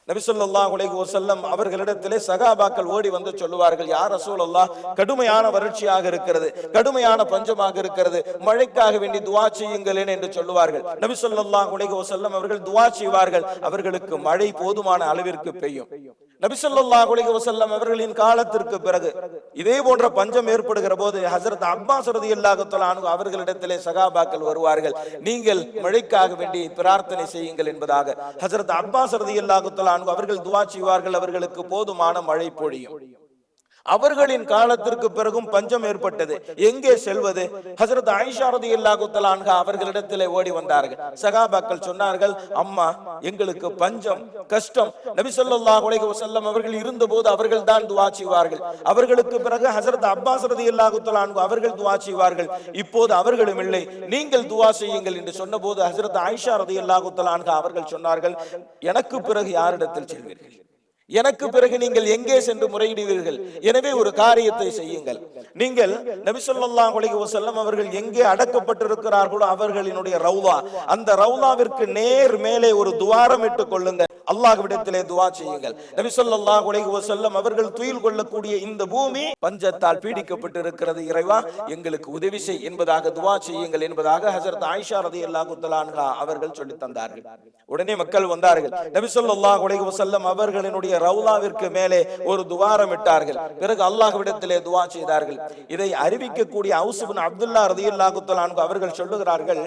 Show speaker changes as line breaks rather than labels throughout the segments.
நபி ஸல்லல்லாஹு அலைஹி வஸல்லம் அவர்களிடத்திலே சகாபாக்கள் ஓடி வந்து சொல்லுவார்கள், யா ரசூலல்லாஹ், கடுமையான வறட்சியாக இருக்கிறது, கடுமையான பஞ்சமாக இருக்கிறது, மழைக்காக வேண்டி துஆ செய்யுங்களேன் என்று சொல்லுவார்கள். நபி ஸல்லல்லாஹு அலைஹி வஸல்லம் அவர்கள் துஆ செய்வார்கள், அவர்களுக்கு மழை போதுமான அளவிற்கு பெய்யும். நபி ஸல்லல்லாஹு அலைஹி வஸல்லம் அவர்களின் காலத்திற்கு பிறகு இதே போன்ற பஞ்சம் ஏற்படுகிற போது ஹஜ்ரத் அப்பாஸ் ரலியல்லாஹு தஆலா அன்ஹு அவர்களிடத்திலே சகாபாக்கள் வருவார்கள், நீங்கள் மழைக்காக வேண்டி பிரார்த்தனை செய்யுங்கள் என்பதாக. ஹஜ்ரத் அப்பாஸ் ரலியல்லாஹு தஆலா அன்ஹு அவர்கள் துஆ செய்வார்கள், அவர்களுக்கு போதுமான மழை பொழியும். அவர்களின் காலத்திற்கு பிறகும் பஞ்சம் ஏற்பட்டது, எங்கே செல்வது? ஹஜ்ரத் ஆயிஷா ரலியல்லாஹு தஆலா அன்ஹா அவர்களிடத்திலே ஓடி வந்தார்கள். சகாபாக்கள் சொன்னார்கள், அம்மா, எங்களுக்கு பஞ்சம், கஷ்டம். நபி ஸல்லல்லாஹு அலைஹி வஸல்லம் அவர்கள் இருந்தபோது அவர்கள் தான் துஆ செய்வார்கள், அவர்களுக்கு பிறகு ஹஜ்ரத் அப்பாஸ் ரலியல்லாஹு தஆலா அன்ஹு அவர்கள் துஆ செய்வார்கள், இப்போது அவர்களும் இல்லை, நீங்கள் துஆ செய்யுங்கள் என்று சொன்னபோது ஹஜ்ரத் ஆயிஷா ரலியல்லாஹு தஆலா அன்ஹா அவர்கள் சொன்னார்கள், எனக்கு பிறகு யாரிடத்தில் செல்வீர்கள்? எனக்கு பிறகு நீங்கள் எங்கே சென்று முறையிடுவீர்கள்? எனவே ஒரு காரியத்தை செய்யுங்கள், நீங்கள் நபி ஸல்லல்லாஹு அலைஹி வஸல்லம் அவர்கள் எங்கே அடக்கப்பட்டிருக்கிறார்களோ அவர்களினுடைய ரவுலா, அந்த ரவுலாவிற்கு நேர் மேலே ஒரு துவாரம் இட்டுக் கொள்ளுங்கள், அல்லாஹ்விடத்திலே துஆ செய்யுங்கள். நபி ஸல்லல்லாஹு அலைஹி வஸல்லம் அவர்கள் துயில் கொள்ளக்கூடிய இந்த பூமி பஞ்சத்தால் பீடிக்கப்பட்டிருக்கிறது, இறைவா எங்களுக்கு உதவி செய் என்பதாக துஆ செய்யுங்கள் என்பதாக ஹஜ்ரத் ஆயிஷா ரலியல்லாஹு தஆலா அன்ஹா அவர்கள் சொல்லி தந்தார்கள். உடனே மக்கள் வந்தார்கள், நபி ஸல்லல்லாஹு அலைஹி வஸல்லம் அவர்களினுடைய ரவுலாவிற்கு மேலே ஒரு துவாரம் இட்டார்கள். பிறகு அல்லாஹ்விடத்திலே துஆ செய்தார்கள். இதை அறிவிக்கக்கூடிய அவுஸ் இப்னு அப்துல்லாஹ் ரலியல்லாஹு தஆலா அன்ஹு அவர்கள் சொல்லுகிறார்கள்,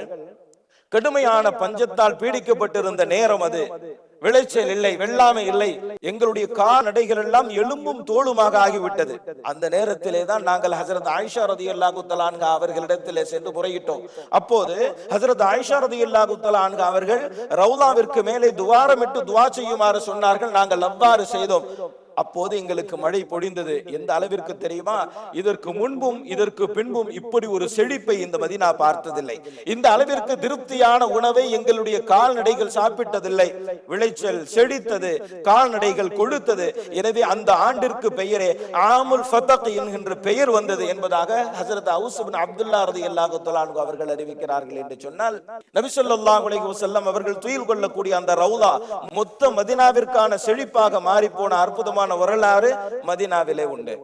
கடுமையான பஞ்சத்தால் பீடிக்கப்பட்டிருந்த நேரம் அது, விளைச்சல் இல்லை, வெள்ளாமை இல்லை, எங்களுடைய கால்நடைகள் எல்லாம் எலும்பும் தோளுமாக ஆகிவிட்டது. அந்த நேரத்திலே தான் நாங்கள் ஹஜ்ரத் ஆயிஷா ரலியல்லாஹு தஆலா அன்ஹா அவர்களிடத்திலே சென்று முறையிட்டோம். அப்போது ஹஜ்ரத் ஆயிஷா ரலியல்லாஹு தஆலா அன்ஹா அவர்கள் ரவுலாவிற்கு மேலே துவாரமிட்டு துஆ செய்யுமாறு சொன்னார்கள், நாங்கள் அவ்வாறு செய்தோம். அப்போது எங்களுக்கு மழை பொழிந்தது. எந்த அளவிற்கு தெரியுமா? இதற்கு முன்பும் இதற்கு பின்பும் இப்படி ஒரு செழிப்பை இந்த மதீனா பார்த்ததில்லை. இந்த அளவிற்கு திருப்தியான உணவை எங்களுடைய கால்நடைகள் சாப்பிட்டதில்லை. விளைச்சல் செழித்தது, கால்நடைகள் கொழுத்தது. எனவே அந்த ஆண்டிற்கு பெயரே ஆமுல் ஃபதக் என்கின்ற பெயர் வந்தது என்பதாக ஹஜ்ரத் அவுஸ் இப்னு அப்துல்லாஹ் ரலியல்லாஹு தஆலா அன்ஹு அவர்கள் அறிவிக்கிறார்கள். என்று சொன்னால் நபி ஸல்லல்லாஹு அலைஹி வஸல்லம் அவர்கள் துயில் கொள்ளக்கூடிய அந்த ரவுலா மொத்த மதீனாவிற்கான செழிப்பாக மாறி போன அற்புதமான வரலாறு மதீனாவிலே உண்டு.